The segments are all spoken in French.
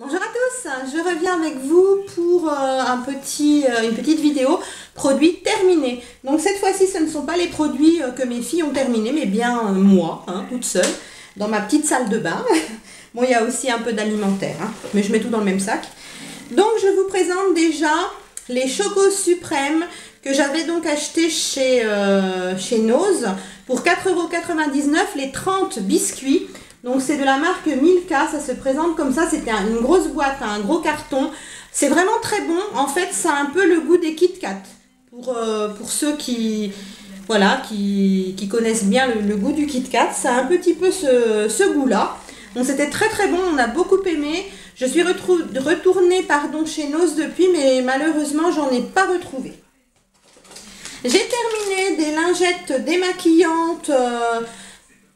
Bonjour à tous, je reviens avec vous pour une petite vidéo produits terminés. Donc cette fois-ci, ce ne sont pas les produits que mes filles ont terminés, mais bien moi, toute seule, dans ma petite salle de bain. Bon, il y a aussi un peu d'alimentaire, mais je mets tout dans le même sac. Donc je vous présente déjà les Chocos Suprêmes que j'avais donc acheté chez Nose pour 4,99 €, les 30 biscuits. Donc c'est de la marque Milka, ça se présente comme ça, c'était une grosse boîte, un gros carton. C'est vraiment très bon, en fait ça a un peu le goût des Kit Kat. Pour ceux qui connaissent bien le goût du Kit Kat, ça a un petit peu ce goût-là. Donc c'était très très bon, on a beaucoup aimé. Je suis retournée chez Nose depuis, mais malheureusement j'en ai pas retrouvé. J'ai terminé des lingettes démaquillantes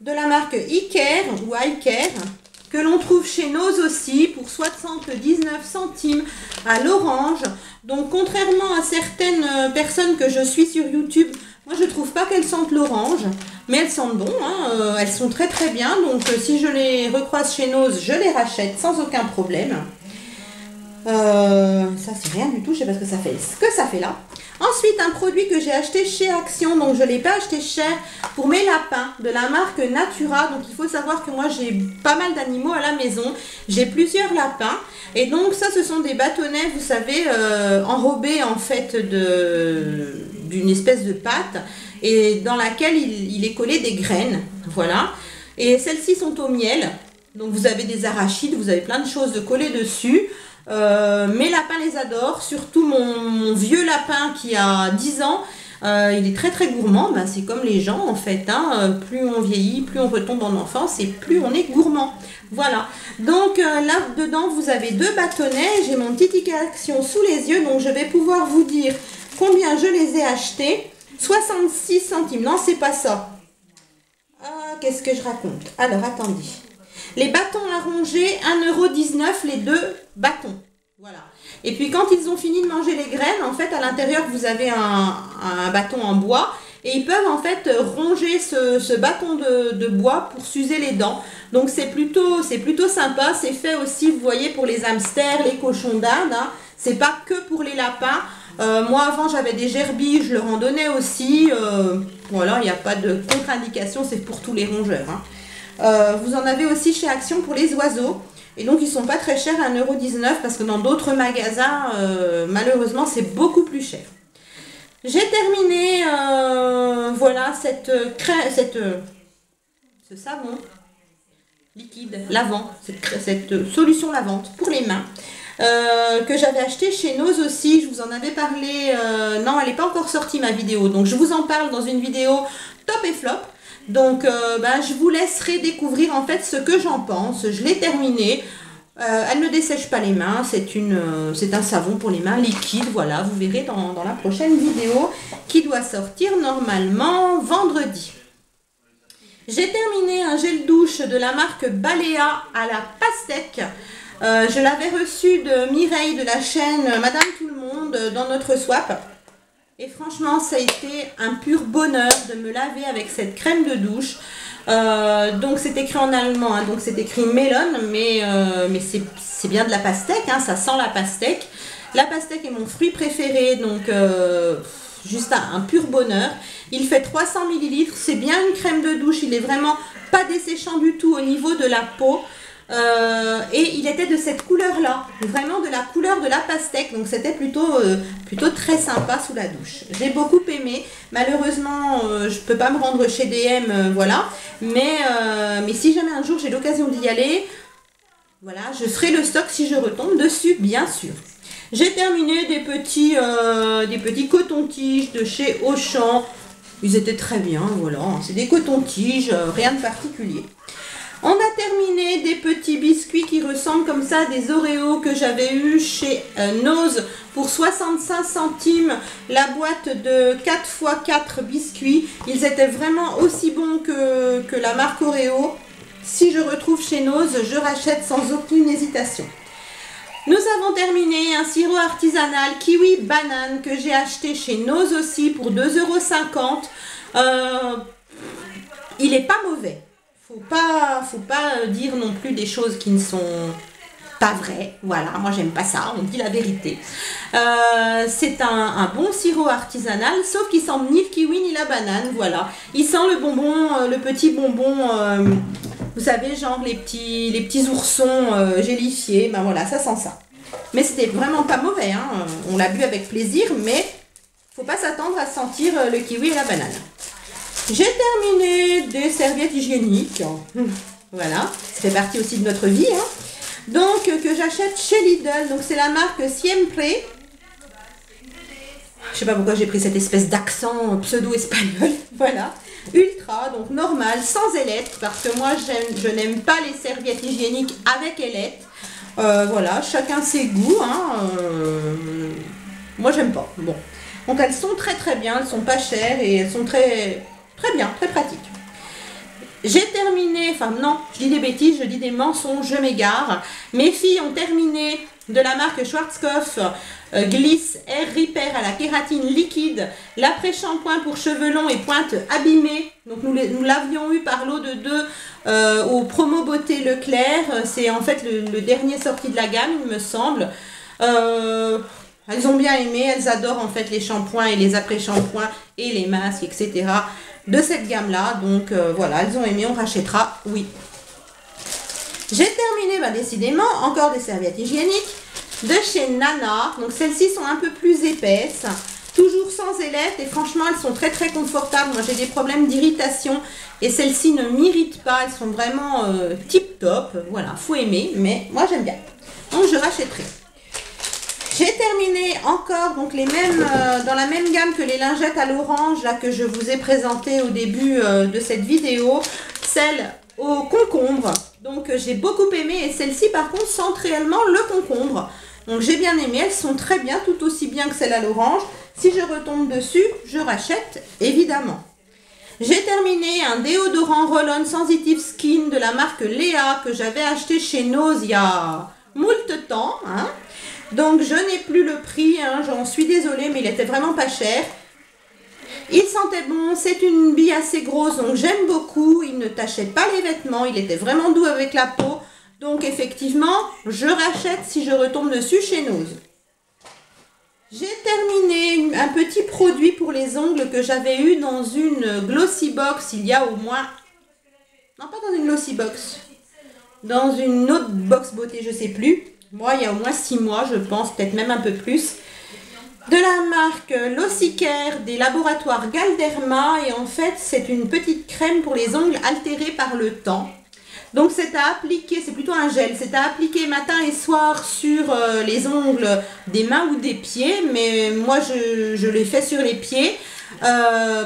de la marque iCare ou iCare que l'on trouve chez Nose aussi pour 79 centimes à l'orange. Donc contrairement à certaines personnes que je suis sur YouTube, moi je trouve pas qu'elles sentent l'orange, mais elles sentent bon, elles sont très très bien. Donc si je les recroise chez Nose, je les rachète sans aucun problème. Ça c'est rien du tout, je sais pas ce que ça fait là. Ensuite, un produit que j'ai acheté chez Action, donc je ne l'ai pas acheté cher, pour mes lapins, de la marque Natura. Donc il faut savoir que moi j'ai pas mal d'animaux à la maison, j'ai plusieurs lapins, et donc ça ce sont des bâtonnets, vous savez, enrobés en fait d'une espèce de pâte, et dans laquelle il est collé des graines, voilà. Et celles-ci sont au miel, donc vous avez des arachides, vous avez plein de choses de coller dessus. Mes lapins les adorent, surtout mon vieux lapin qui a 10 ans, il est très très gourmand, c'est comme les gens en fait, plus on vieillit, plus on retombe en enfance et plus on est gourmand. Voilà, donc là dedans vous avez deux bâtonnets, j'ai mon petit ticket Action sous les yeux, donc je vais pouvoir vous dire combien je les ai achetés. 66 centimes, non c'est pas ça. Qu'est-ce que je raconte? Alors attendez. Les bâtons à ronger, 1,19 € les deux bâtons. Voilà. Et puis quand ils ont fini de manger les graines, en fait à l'intérieur vous avez un bâton en bois et ils peuvent en fait ronger ce bâton de bois pour s'user les dents. Donc c'est plutôt sympa. C'est fait aussi, vous voyez, pour les hamsters, les cochons d'Inde. C'est pas que pour les lapins. Moi avant j'avais des gerbilles, je leur en donnais aussi. Voilà, il n'y a pas de contre-indication, c'est pour tous les rongeurs. Vous en avez aussi chez Action pour les oiseaux. Et donc ils sont pas très chers, 1,19 € parce que dans d'autres magasins, malheureusement, c'est beaucoup plus cher. J'ai terminé, voilà, ce savon liquide lavant, cette solution lavante pour les mains. Que j'avais acheté chez Nose aussi, je vous en avais parlé, non elle n'est pas encore sortie ma vidéo, donc je vous en parle dans une vidéo top et flop. Donc je vous laisserai découvrir en fait ce que j'en pense. Je l'ai terminé, elle ne dessèche pas les mains, c'est un savon pour les mains liquide, voilà, vous verrez dans la prochaine vidéo qui doit sortir normalement vendredi. J'ai terminé un gel douche de la marque Balea à la pastèque. Je l'avais reçu de Mireille de la chaîne Madame Tout le Monde dans notre swap. Et franchement, ça a été un pur bonheur de me laver avec cette crème de douche. Donc c'est écrit en allemand, donc c'est écrit melon, mais c'est bien de la pastèque, ça sent la pastèque. La pastèque est mon fruit préféré, donc juste un pur bonheur. Il fait 300 ml, c'est bien une crème de douche, il est vraiment pas desséchant du tout au niveau de la peau. Et il était de cette couleur là, vraiment de la couleur de la pastèque, donc c'était plutôt très sympa sous la douche. J'ai beaucoup aimé, malheureusement je peux pas me rendre chez DM, voilà, mais si jamais un jour j'ai l'occasion d'y aller, voilà, je ferai le stock si je retombe dessus, bien sûr. J'ai terminé des petits cotons-tiges de chez Auchan, ils étaient très bien, voilà, c'est des cotons-tiges, rien de particulier. On a terminé des petits biscuits qui ressemblent comme ça à des Oreos que j'avais eu chez Nose pour 65 centimes la boîte de 4×4 biscuits. Ils étaient vraiment aussi bons que la marque Oreo. Si je retrouve chez Nose, je rachète sans aucune hésitation. Nous avons terminé un sirop artisanal kiwi banane que j'ai acheté chez Nose aussi pour 2,50 €. Il n'est pas mauvais. Faut pas dire non plus des choses qui ne sont pas vrai. Voilà, moi j'aime pas ça, on dit la vérité. C'est un bon sirop artisanal, sauf qu'il sent ni le kiwi ni la banane, voilà. Il sent le bonbon, le petit bonbon, vous savez, genre les petits oursons gélifiés, ben voilà, ça sent ça. Mais c'était vraiment pas mauvais, hein. On l'a bu avec plaisir, mais faut pas s'attendre à sentir le kiwi et la banane. J'ai terminé des serviettes hygiéniques. Voilà, ça fait partie aussi de notre vie, hein. Donc, que j'achète chez Lidl. Donc, c'est la marque Siempre. Je sais pas pourquoi j'ai pris cette espèce d'accent pseudo-espagnol. Voilà. Ultra, donc normal, sans ailettes. Parce que moi, je n'aime pas les serviettes hygiéniques avec ailettes. Voilà, chacun ses goûts, hein. Moi, j'aime pas. Bon. Donc, elles sont très très bien. Elles sont pas chères et elles sont très bien, très pratiques. J'ai terminé, enfin non, je dis des bêtises, je dis des mensonges, je m'égare. Mes filles ont terminé de la marque Schwarzkopf Gliss Air Repair à la kératine liquide, l'après-shampoing pour cheveux longs et pointe abîmée. Donc nous l'avions eu par lot de 2 au promo beauté Leclerc. C'est en fait le dernier sorti de la gamme, il me semble. Elles ont bien aimé, elles adorent en fait les shampoings et les après-shampoings et les masques, etc. de cette gamme-là. Donc voilà, elles ont aimé, on rachètera, oui. J'ai terminé, décidément, encore des serviettes hygiéniques de chez Nana. Donc celles-ci sont un peu plus épaisses, toujours sans ailettes et franchement, elles sont très très confortables. Moi, j'ai des problèmes d'irritation et celles-ci ne m'irritent pas. Elles sont vraiment tip-top. Voilà, faut aimer, mais moi, j'aime bien. Donc, je rachèterai. J'ai terminé encore donc les mêmes dans la même gamme que les lingettes à l'orange là que je vous ai présenté au début de cette vidéo, celle au concombre. Donc j'ai beaucoup aimé et celle-ci par contre sent réellement le concombre. Donc j'ai bien aimé, elles sont très bien, tout aussi bien que celle à l'orange. Si je retombe dessus, je rachète évidemment. J'ai terminé un déodorant Roll-On Sensitive Skin de la marque Léa que j'avais acheté chez Nose il y a moult temps, hein. Donc je n'ai plus le prix, hein, j'en suis désolée, mais il était vraiment pas cher. Il sentait bon, c'est une bille assez grosse, donc j'aime beaucoup. Il ne tachait pas les vêtements, il était vraiment doux avec la peau. Donc effectivement, je rachète si je retombe dessus chez Nose. J'ai terminé un petit produit pour les ongles que j'avais eu dans une Glossy Box il y a au moins... Non, pas dans une Glossy Box. Dans une autre box beauté, je sais plus. Moi, il y a au moins 6 mois, je pense, peut-être même un peu plus. De la marque Lossicare des laboratoires Galderma. Et en fait, c'est une petite crème pour les ongles altérés par le temps. Donc, c'est à appliquer, c'est plutôt un gel. C'est à appliquer matin et soir sur les ongles des mains ou des pieds. Mais moi, je l'ai fait sur les pieds.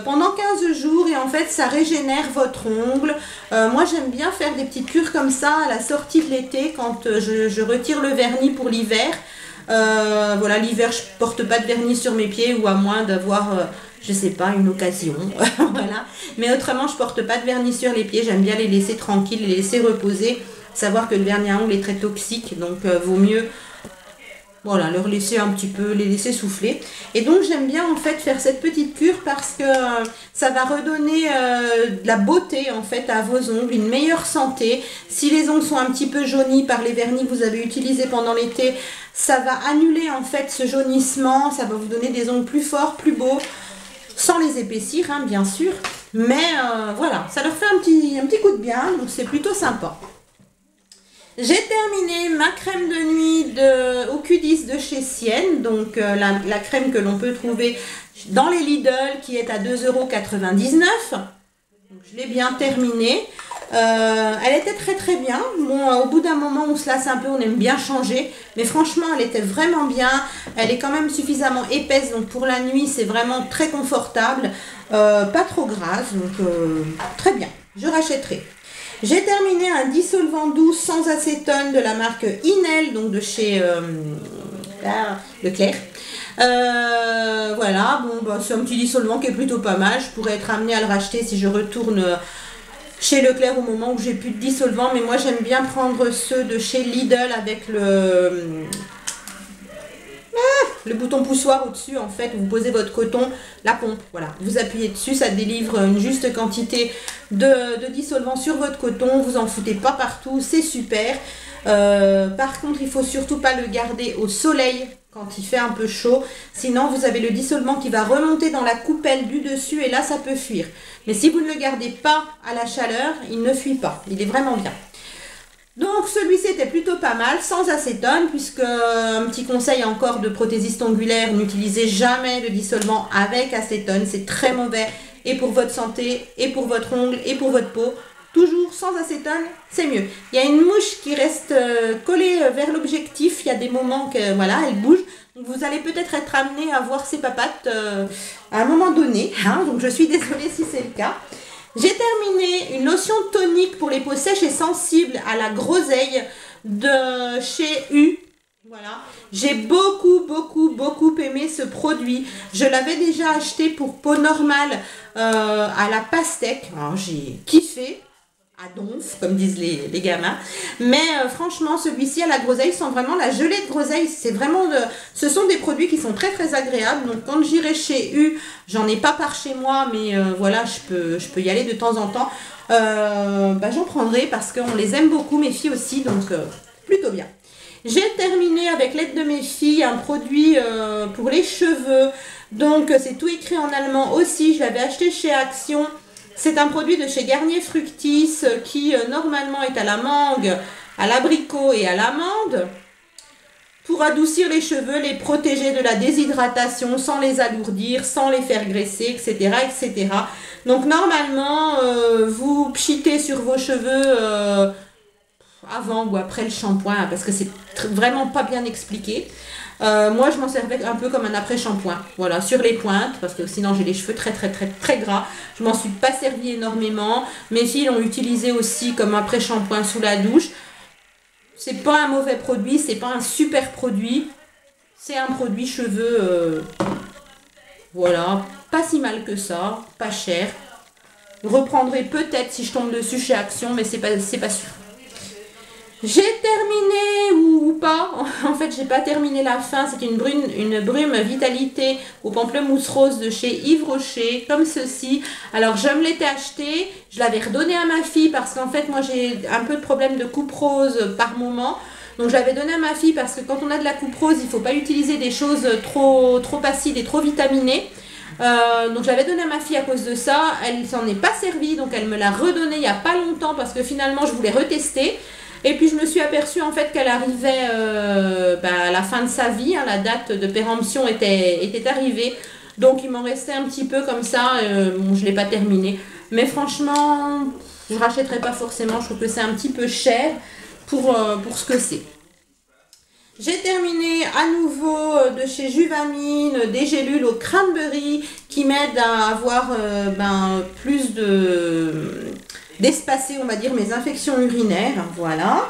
Pendant 15 jours et en fait ça régénère votre ongle. Moi j'aime bien faire des petites cures comme ça à la sortie de l'été quand je retire le vernis pour l'hiver. Voilà, l'hiver je porte pas de vernis sur mes pieds ou à moins d'avoir je sais pas, une occasion. Voilà, mais autrement je porte pas de vernis sur les pieds, j'aime bien les laisser tranquilles, les laisser reposer, savoir que le vernis à ongles est très toxique, donc vaut mieux voilà, leur laisser un petit peu, les laisser souffler. Et donc j'aime bien en fait faire cette petite cure parce que ça va redonner de la beauté en fait à vos ongles, une meilleure santé. Si les ongles sont un petit peu jaunis par les vernis que vous avez utilisés pendant l'été, ça va annuler en fait ce jaunissement, ça va vous donner des ongles plus forts, plus beaux, sans les épaissir hein, bien sûr. Mais voilà, ça leur fait un petit coup de bien, donc c'est plutôt sympa. J'ai terminé ma crème de nuit au Q10 de chez Sienne, donc la crème que l'on peut trouver dans les Lidl qui est à 2,99 €. Je l'ai bien terminée. Elle était très très bien. Bon, au bout d'un moment on se lasse un peu, on aime bien changer, mais franchement elle était vraiment bien. Elle est quand même suffisamment épaisse, donc pour la nuit c'est vraiment très confortable, pas trop grasse, donc très bien, je rachèterai. J'ai terminé un dissolvant doux sans acétone de la marque Inel, donc de chez Leclerc. Voilà, bon, c'est un petit dissolvant qui est plutôt pas mal. Je pourrais être amenée à le racheter si je retourne chez Leclerc au moment où j'ai plus de dissolvant. Mais moi, j'aime bien prendre ceux de chez Lidl avec le bouton poussoir au-dessus, en fait, vous posez votre coton, la pompe, voilà, vous appuyez dessus, ça délivre une juste quantité de dissolvant sur votre coton, vous en foutez pas partout, c'est super. Par contre, il faut surtout pas le garder au soleil quand il fait un peu chaud. Sinon, vous avez le dissolvant qui va remonter dans la coupelle du dessus et là, ça peut fuir. Mais si vous ne le gardez pas à la chaleur, il ne fuit pas. Il est vraiment bien. Donc celui-ci était plutôt pas mal, sans acétone, puisque un petit conseil encore de prothésiste ongulaire, n'utilisez jamais le dissolvant avec acétone, c'est très mauvais et pour votre santé, et pour votre ongle, et pour votre peau. Toujours sans acétone, c'est mieux. Il y a une mouche qui reste collée vers l'objectif, il y a des moments que voilà, elle bouge. Donc vous allez peut-être être amené à voir ses papates à un moment donné, hein, donc je suis désolée si c'est le cas. J'ai terminé une lotion tonique pour les peaux sèches et sensibles à la groseille de chez U. Voilà, j'ai beaucoup aimé ce produit. Je l'avais déjà acheté pour peau normale à la pastèque. Alors j'ai kiffé, à donf, comme disent les gamins. Mais franchement, celui-ci à la groseille sent vraiment la gelée de groseille. C'est vraiment ce sont des produits qui sont très agréables. Donc quand j'irai chez U, j'en ai pas par chez moi, mais voilà, je peux y aller de temps en temps. J'en prendrai parce qu'on les aime beaucoup, mes filles aussi, donc plutôt bien. J'ai terminé avec l'aide de mes filles un produit pour les cheveux. Donc c'est tout écrit en allemand aussi. Je l'avais acheté chez Action. C'est un produit de chez Garnier Fructis qui normalement est à la mangue, à l'abricot et à l'amande. Pour adoucir les cheveux, les protéger de la déshydratation sans les alourdir, sans les faire graisser, etc. etc. Donc normalement, vous pchitez sur vos cheveux avant ou après le shampoing parce que c'est vraiment pas bien expliqué. Moi je m'en servais un peu comme un après-shampoing, voilà, sur les pointes, parce que sinon j'ai les cheveux très gras. Je m'en suis pas servi énormément. Mes filles l'ont utilisé aussi comme après-shampoing sous la douche. C'est pas un mauvais produit, c'est pas un super produit. C'est un produit cheveux, voilà, pas si mal que ça, pas cher. Je reprendrai peut-être si je tombe dessus chez Action, mais c'est pas sûr. J'ai terminé ou pas, en fait j'ai pas terminé la fin, c'est une brume vitalité au pamplemousse rose de chez Yves Rocher, comme ceci. Alors je me l'étais acheté, je l'avais redonné à ma fille parce qu'en fait moi j'ai un peu de problème de coupe rose par moment. Donc je l'avais donné à ma fille parce que quand on a de la coupe rose, il ne faut pas utiliser des choses trop acides et trop vitaminées. Donc je l'avais donné à ma fille à cause de ça, elle s'en est pas servie, donc elle me l'a redonné il n'y a pas longtemps parce que finalement je voulais retester. Et puis je me suis aperçue en fait qu'elle arrivait à la fin de sa vie, hein, la date de péremption était arrivée. Donc il m'en restait un petit peu comme ça, bon je ne l'ai pas terminé. Mais franchement, je ne rachèterai pas forcément, je trouve que c'est un petit peu cher pour ce que c'est. J'ai terminé à nouveau de chez Juvamine des gélules au cranberry qui m'aident à avoir plus d'espacer, on va dire, mes infections urinaires. Voilà.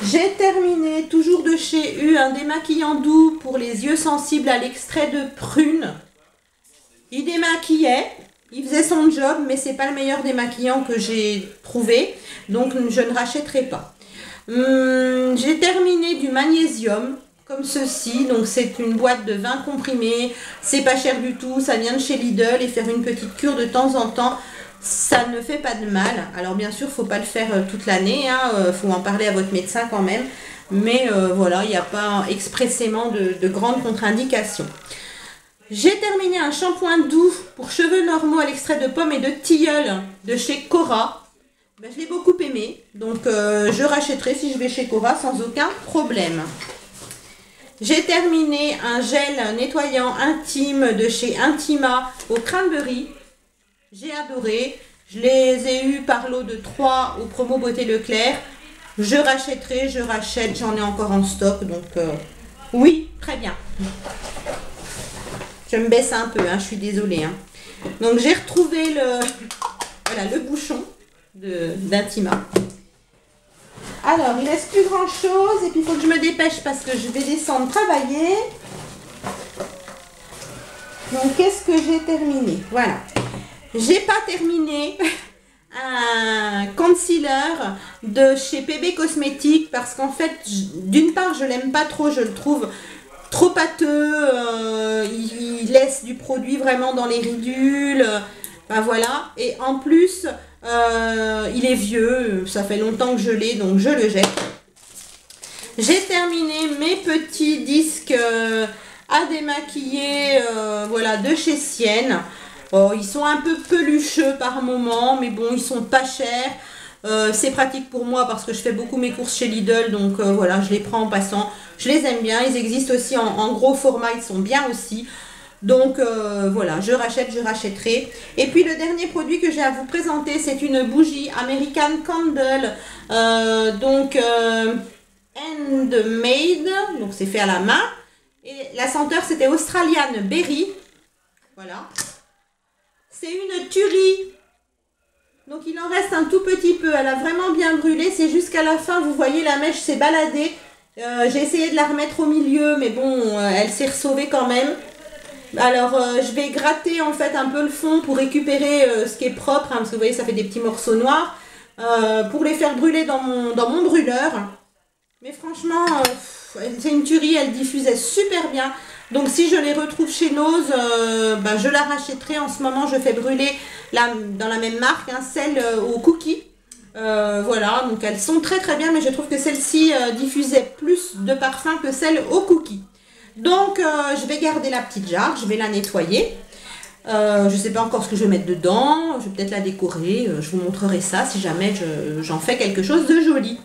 J'ai terminé toujours de chez U un démaquillant doux pour les yeux sensibles à l'extrait de prune. Il démaquillait, il faisait son job, mais c'est pas le meilleur démaquillant que j'ai trouvé, donc je ne rachèterai pas. J'ai terminé du magnésium comme ceci, donc c'est une boîte de 20 comprimés, c'est pas cher du tout, ça vient de chez Lidl et faire une petite cure de temps en temps, ça ne fait pas de mal. Alors bien sûr, il ne faut pas le faire toute l'année, hein, faut en parler à votre médecin quand même, mais voilà, il n'y a pas expressément de grandes contre-indications. J'ai terminé un shampoing doux pour cheveux normaux à l'extrait de pomme et de tilleul de chez Cora. Je l'ai beaucoup aimé, donc je rachèterai si je vais chez Cora sans aucun problème. J'ai terminé un gel nettoyant intime de chez Intima au cranberry. J'ai adoré. Je les ai eus par lot de 3 au promo Beauté Leclerc. Je rachèterai, je rachète, j'en ai encore en stock, donc oui, très bien. Je me baisse un peu, hein, je suis désolée. Hein. Donc j'ai retrouvé le bouchon d'Intima. Alors, il ne reste plus grand chose et puis il faut que je me dépêche parce que je vais descendre travailler. Donc, qu'est-ce que j'ai terminé? Voilà. J'ai pas terminé un concealer de chez PB Cosmétiques parce qu'en fait, d'une part, je l'aime pas trop, je le trouve trop pâteux, il laisse du produit vraiment dans les ridules, voilà. Et en plus, il est vieux, ça fait longtemps que je l'ai, donc je le jette. J'ai terminé mes petits disques à démaquiller, voilà, de chez Sienne. Oh, ils sont un peu pelucheux par moment, mais bon, ils sont pas chers. C'est pratique pour moi parce que je fais beaucoup mes courses chez Lidl, donc voilà, je les prends en passant. Je les aime bien, ils existent aussi en gros format, ils sont bien aussi. Donc voilà, je rachèterai. Et puis le dernier produit que j'ai à vous présenter, c'est une bougie American Candle, handmade, donc c'est fait à la main. Et la senteur, c'était Australian Berry. Voilà. C'est une tuerie. Donc il en reste un tout petit peu. Elle a vraiment bien brûlé. C'est jusqu'à la fin, vous voyez, la mèche s'est baladée. J'ai essayé de la remettre au milieu, mais bon, elle s'est ressauvée quand même. Alors je vais gratter en fait un peu le fond pour récupérer ce qui est propre, hein, parce que vous voyez, ça fait des petits morceaux noirs, pour les faire brûler dans mon brûleur. Mais franchement, c'est une tuerie, elle diffusait super bien. Donc si je les retrouve chez Nose, je la rachèterai. En ce moment, je fais brûler dans la même marque, hein, celle aux cookies. Voilà, donc elles sont très très bien, mais je trouve que celle-ci diffusait plus de parfum que celle aux cookies. Donc je vais garder la petite jarre, je vais la nettoyer. Je ne sais pas encore ce que je vais mettre dedans, je vais peut-être la décorer, je vous montrerai ça si jamais j'en fais quelque chose de joli.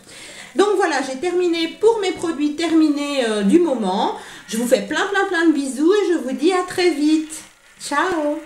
Donc voilà, j'ai terminé pour mes produits terminés du moment. Je vous fais plein de bisous et je vous dis à très vite. Ciao!